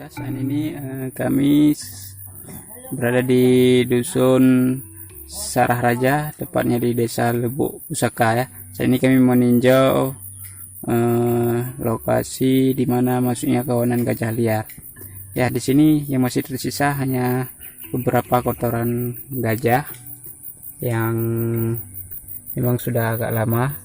pemirsa, saat ini kami berada di dusun Sarah Raja, tepatnya di desa Lubuk Pusaka ya. Saat ini kami meninjau lokasi di mana masuknya kawanan gajah liar. Ya, di sini yang masih tersisa hanya beberapa kotoran gajah yang memang sudah agak lama.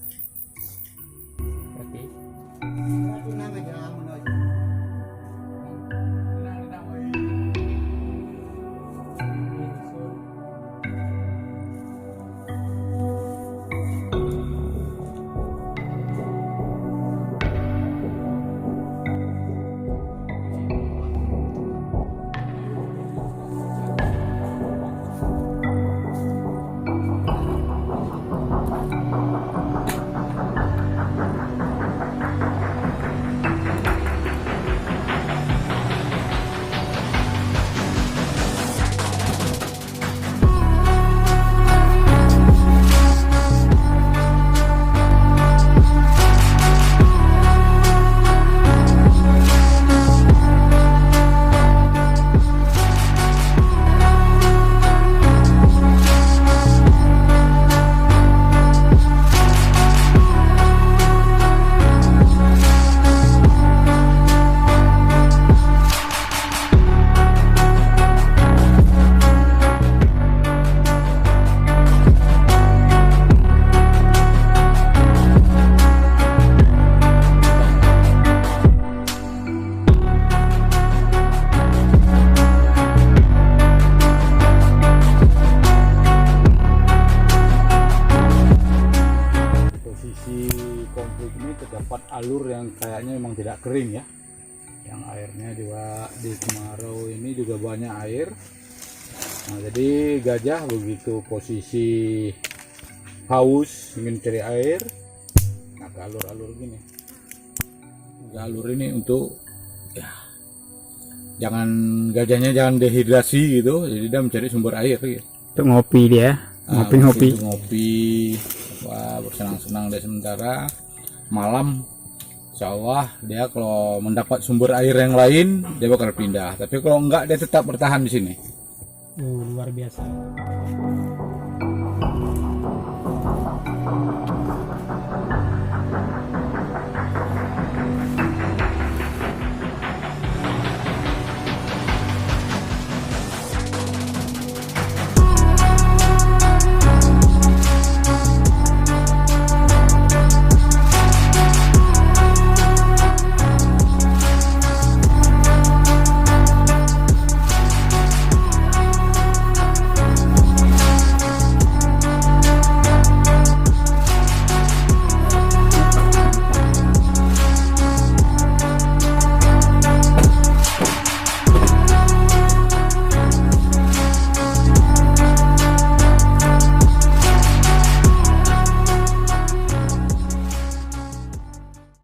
Konflik ini terdapat alur yang kayaknya memang tidak kering ya, yang airnya juga di kemarau ini juga banyak air. Nah, jadi gajah begitu posisi haus ingin cari air, nah ke alur-alur gini, ke alur ini untuk ya jangan gajahnya jangan dehidrasi gitu, jadi dia mencari sumber air gitu. Untuk ngopi dia, ngopi, wah bersenang-senang deh. Sementara malam insya Allah dia kalau mendapat sumber air yang lain dia bakal pindah, tapi kalau enggak dia tetap bertahan di sini. Luar biasa.